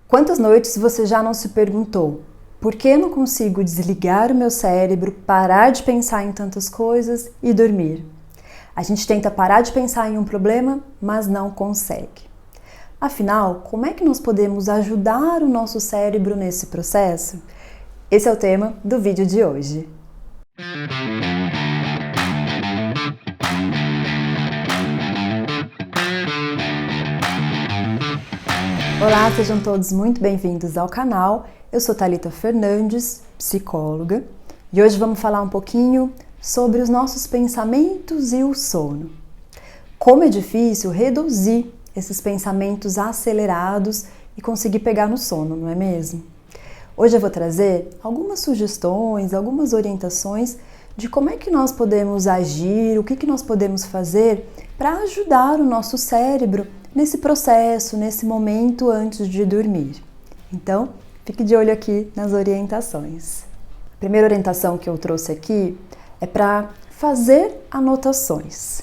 Quantas noites você já não se perguntou: por que eu não consigo desligar o meu cérebro, parar de pensar em tantas coisas e dormir? A gente tenta parar de pensar em um problema, mas não consegue. Afinal, como é que nós podemos ajudar o nosso cérebro nesse processo? Esse é o tema do vídeo de hoje. Olá, sejam todos muito bem-vindos ao canal. Eu sou Thalita Fernandes, psicóloga, e hoje vamos falar um pouquinho sobre os nossos pensamentos e o sono. Como é difícil reduzir esses pensamentos acelerados e conseguir pegar no sono, não é mesmo? Hoje eu vou trazer algumas sugestões, algumas orientações de como é que nós podemos agir, o que nós podemos fazer para ajudar o nosso cérebro nesse processo, nesse momento antes de dormir. Então, fique de olho aqui nas orientações. A primeira orientação que eu trouxe aqui é para fazer anotações.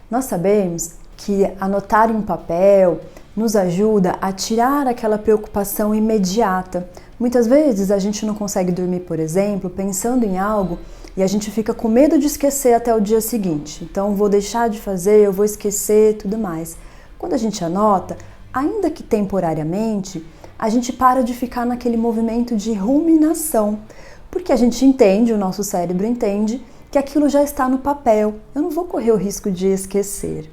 Nós sabemos que anotar em papel nos ajuda a tirar aquela preocupação imediata. Muitas vezes a gente não consegue dormir, por exemplo, pensando em algo e a gente fica com medo de esquecer até o dia seguinte. Então, vou deixar de fazer, eu vou esquecer, tudo mais. Quando a gente anota, ainda que temporariamente, a gente para de ficar naquele movimento de ruminação, porque a gente entende, o nosso cérebro entende, que aquilo já está no papel, eu não vou correr o risco de esquecer.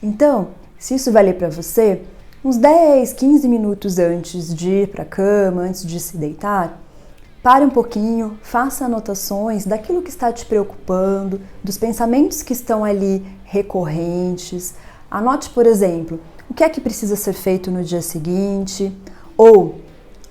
Então, se isso valer para você, uns 10, 15 minutos antes de ir para a cama, antes de se deitar, pare um pouquinho, faça anotações daquilo que está te preocupando, dos pensamentos que estão ali recorrentes. Anote, por exemplo, o que é que precisa ser feito no dia seguinte, ou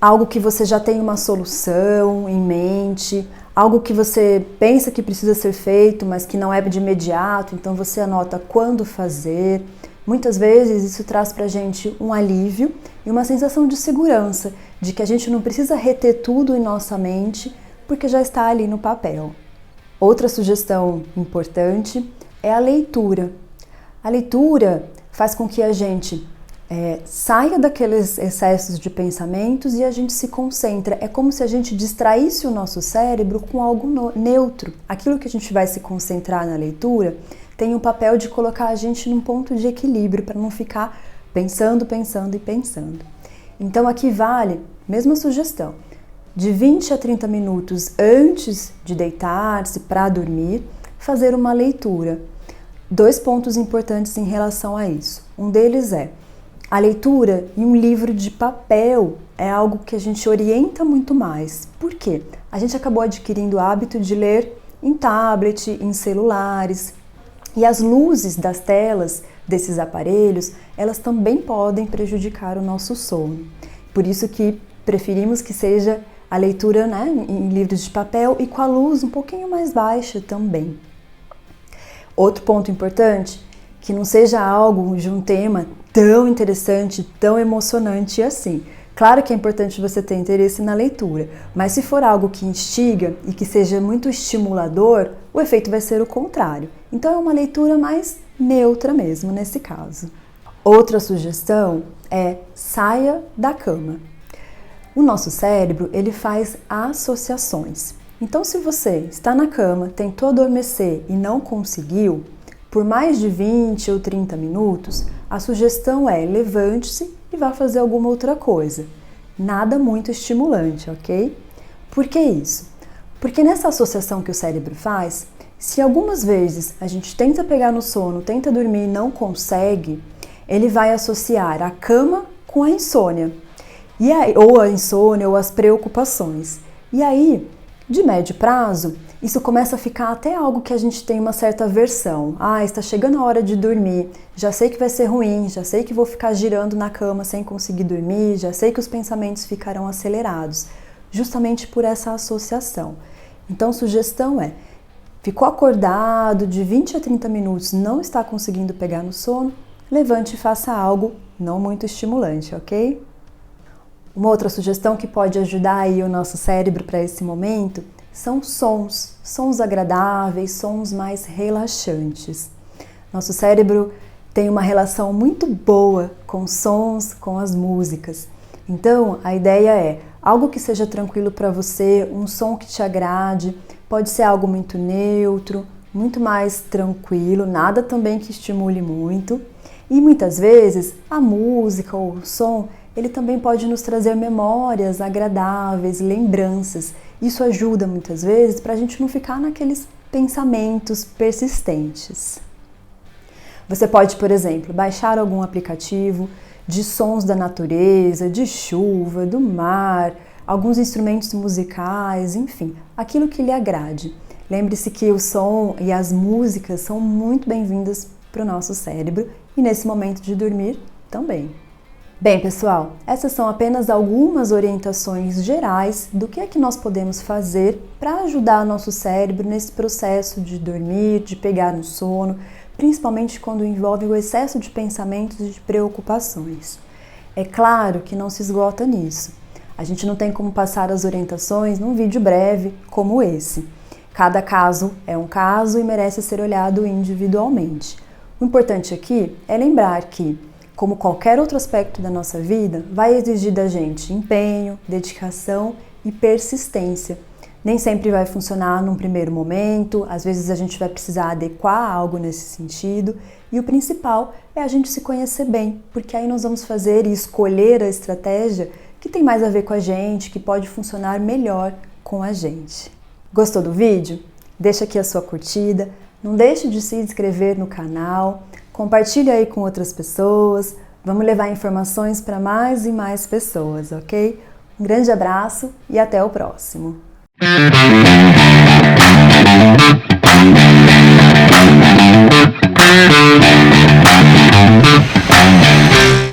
algo que você já tem uma solução em mente, algo que você pensa que precisa ser feito, mas que não é de imediato, então você anota quando fazer. Muitas vezes isso traz pra gente um alívio e uma sensação de segurança, de que a gente não precisa reter tudo em nossa mente, porque já está ali no papel. Outra sugestão importante é a leitura. A leitura faz com que a gente saia daqueles excessos de pensamentos e a gente se concentra. É como se a gente distraísse o nosso cérebro com algo neutro. Aquilo que a gente vai se concentrar na leitura tem o papel de colocar a gente num ponto de equilíbrio para não ficar pensando. Então aqui vale, mesma sugestão, de 20 a 30 minutos antes de deitar-se para dormir, fazer uma leitura. 2 pontos importantes em relação a isso. Um deles é a leitura em um livro de papel é algo que a gente orienta muito mais. Por quê? A gente acabou adquirindo o hábito de ler em tablet, em celulares, e as luzes das telas desses aparelhos, elas também podem prejudicar o nosso sono. Por isso que preferimos que seja a leitura, em livros de papel e com a luz um pouquinho mais baixa também. Outro ponto importante, que não seja algo de um tema tão interessante, tão emocionante assim. Claro que é importante você ter interesse na leitura, mas se for algo que instiga e que seja muito estimulador, o efeito vai ser o contrário. Então é uma leitura mais neutra mesmo nesse caso. Outra sugestão é saia da cama. O nosso cérebro, ele faz associações. Então, se você está na cama, tentou adormecer e não conseguiu, por mais de 20 ou 30 minutos, a sugestão é levante-se e vá fazer alguma outra coisa. Nada muito estimulante, ok? Por que isso? Porque nessa associação que o cérebro faz, se algumas vezes a gente tenta pegar no sono, tenta dormir e não consegue, ele vai associar a cama com a insônia. Ou a insônia ou as preocupações. E aí, de médio prazo, isso começa a ficar até algo que a gente tem uma certa aversão. Está chegando a hora de dormir, já sei que vai ser ruim, já sei que vou ficar girando na cama sem conseguir dormir, já sei que os pensamentos ficarão acelerados, justamente por essa associação. Então, sugestão é, ficou acordado de 20 a 30 minutos, não está conseguindo pegar no sono, levante e faça algo não muito estimulante, ok? Uma outra sugestão que pode ajudar aí o nosso cérebro para esse momento são sons agradáveis, sons mais relaxantes. Nosso cérebro tem uma relação muito boa com sons, com as músicas. Então, a ideia é algo que seja tranquilo para você, um som que te agrade, pode ser algo muito neutro, muito mais tranquilo, nada também que estimule muito. E muitas vezes a música ou o som, ele também pode nos trazer memórias agradáveis, lembranças. Isso ajuda muitas vezes para a gente não ficar naqueles pensamentos persistentes. Você pode, por exemplo, baixar algum aplicativo de sons da natureza, de chuva, do mar, alguns instrumentos musicais, enfim, aquilo que lhe agrade. Lembre-se que o som e as músicas são muito bem-vindas para o nosso cérebro e nesse momento de dormir também. Bem, pessoal, essas são apenas algumas orientações gerais do que é que nós podemos fazer para ajudar o nosso cérebro nesse processo de dormir, de pegar no sono, principalmente quando envolve o excesso de pensamentos e de preocupações. É claro que não se esgota nisso. A gente não tem como passar as orientações num vídeo breve como esse. Cada caso é um caso e merece ser olhado individualmente. O importante aqui é lembrar que, como qualquer outro aspecto da nossa vida, vai exigir da gente empenho, dedicação e persistência. Nem sempre vai funcionar num primeiro momento, às vezes a gente vai precisar adequar algo nesse sentido, e o principal é a gente se conhecer bem, porque aí nós vamos fazer e escolher a estratégia que tem mais a ver com a gente, que pode funcionar melhor com a gente. Gostou do vídeo? Deixa aqui a sua curtida, não deixe de se inscrever no canal, compartilhe aí com outras pessoas, vamos levar informações para mais e mais pessoas, ok? Um grande abraço e até o próximo!